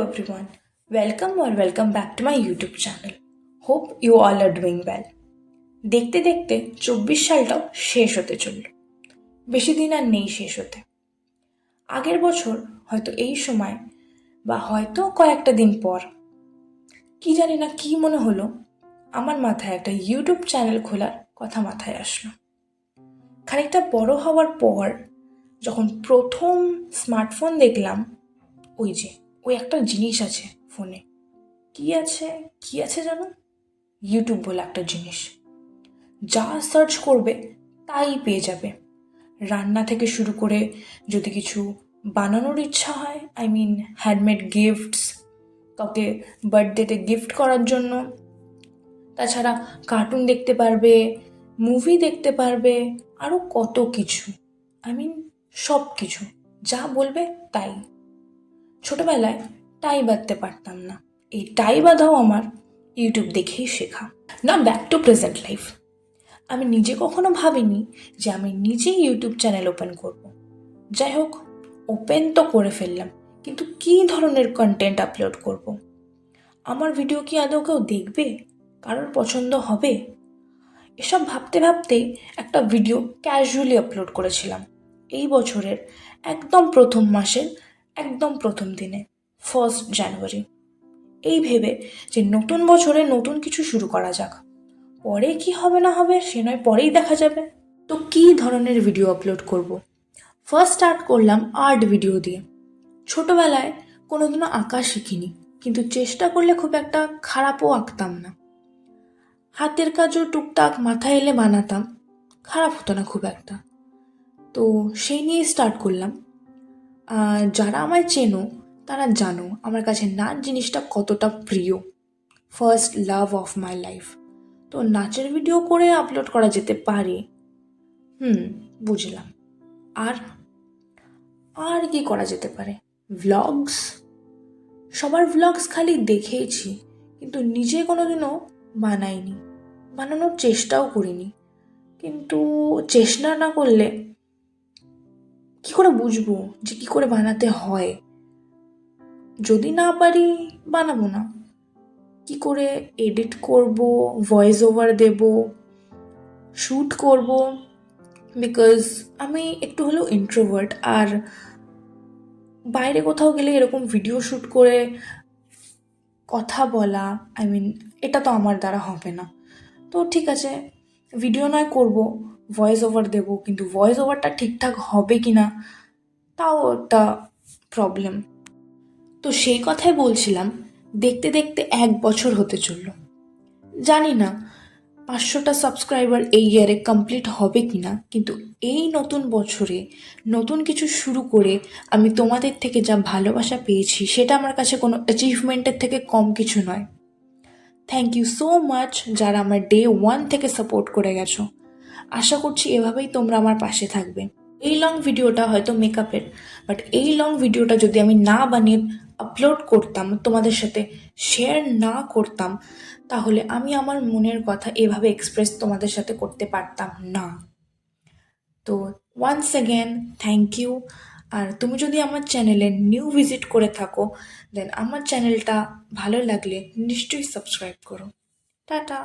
everyone, welcome back to my YouTube channel. Hope you all are doing well. দেখতে দেখতে 24 সালটাও শেষ হতে চলল। বেশি দিন আর নেই শেষ হতে। আগের বছর হয়তো এই সময় বা হয়তো কয়েকটা দিন পর কি জানি না কি মনে হলো, আমার মাথায় একটা ইউটিউব চ্যানেল খোলার কথা মাথায় আসলো। খানিকটা বড় হওয়ার পর যখন প্রথম স্মার্টফোন দেখলাম, ওই একটা জিনিস আছে ফোনে। কি আছে জানো? ইউটিউব বলে একটা জিনিস। যা সার্চ করবে তাই পেয়ে যাবে। রান্না থেকে শুরু করে যদি কিছু বানানোর ইচ্ছা হয়, হ্যান্ডমেড গিফটস, কাউকে বার্থডেতে গিফট করার জন্য, তাছাড়া কার্টুন দেখতে পারবে, মুভি দেখতে পারবে, আরও কত কিছু। সব কিছু যা বলবে তাই। ছোটবেলায় টাই বাঁধতে পারতাম না, এই টাই বাঁধাও আমার ইউটিউব দেখেই শেখা। না, ব্যাক টু প্রেজেন্ট লাইফ। আমি নিজে কখনো ভাবিনি যে আমি নিজেই ইউটিউব চ্যানেল ওপেন করব। যাই হোক, ওপেন তো করে ফেললাম, কিন্তু কী ধরনের কন্টেন্ট আপলোড করব? আমার ভিডিও কি আদৌ কেউ দেখবে? কারোর পছন্দ হবে? এসব ভাবতে ভাবতেই একটা ভিডিও ক্যাজুয়ালি আপলোড করেছিলাম এই বছরের একদম প্রথম মাসের একদম প্রথম দিনে, 1 জানুয়ারি। এই ভেবে যে নতুন বছরে নতুন কিছু শুরু করা যাক, পরে কি হবে না হবে সে নয় পরেই দেখা যাবে। তো কী ধরনের ভিডিও আপলোড করব? ফার্স্ট স্টার্ট করলাম আর্ট ভিডিও দিয়ে। ছোটবেলায় কোনোদিনও আঁকা শিখিনি, কিন্তু চেষ্টা করলে খুব একটা খারাপও আঁকতাম না। হাতের কাজও টুকটাক মাথায় এলে বানাতাম, খারাপ হতো না খুব একটা। তো সেই নিয়েই স্টার্ট করলাম। যারা আমায় চেনো তারা জানো আমার কাছে নাচ জিনিসটা কতটা প্রিয়, first love of my life. তো নাচের ভিডিও করে আপলোড করা যেতে পারে। বুঝলাম। আর কি করা যেতে পারে? ভ্লগস। সবার ভ্লগস খালি দেখেইছি, কিন্তু নিজে কোনোদিনও বানাইনি, বানানোর চেষ্টাও করিনি। কিন্তু চেষ্টা না করলে কি করে বুঝবো যে কি করে বানাতে হয়? যদি না পারি বানাবো না। কি করে এডিট করব, ভয়েস ওভার দেব, শ্যুট করব? বিকজ আমি একটু হলেও ইন্ট্রোভার্ট, আর বাইরে কোথাও গেলে এরকম ভিডিও শ্যুট করে কথা বলা এটা তো আমার দ্বারা হবে না। তো ঠিক আছে, ভিডিও নয় করব, ভয়েস ওভার দেবো, কিন্তু ভয়েস ওভারটা ঠিকঠাক হবে কি না তাও একটা প্রবলেম। তো সেই কথাই বলছিলাম, দেখতে দেখতে 1 বছর হতে চলল। জানি না 500টা সাবস্ক্রাইবার এই ইয়ারে কমপ্লিট হবে কি না, কিন্তু এই নতুন বছরে নতুন কিছু শুরু করে আমি তোমাদের থেকে যা ভালোবাসা পেয়েছি সেটা আমার কাছে কোনো অ্যাচিভমেন্টের থেকে কম কিছু নয়। থ্যাংক ইউ সো মাচ যারা আমার ডে 1 থেকে সাপোর্ট করে গেছো। আশা করছি এভাবেই তোমরা আমার পাশে থাকবে। এই লং ভিডিওটা হয়তো মেকআপের, বাট এই লং ভিডিওটা যদি আমি না বানিয়ে আপলোড করতাম, তোমাদের সাথে শেয়ার না করতাম, তাহলে আমি আমার মনের কথা এভাবে এক্সপ্রেস তোমাদের সাথে করতে পারতাম না। তো ওয়ান্স অ্যাগেন থ্যাংক ইউ। আর তুমি যদি আমার চ্যানেলে নিউ ভিজিট করে থাকো, দেন আমার চ্যানেলটা ভালো লাগলে নিশ্চয়ই সাবস্ক্রাইব করো। টাটা।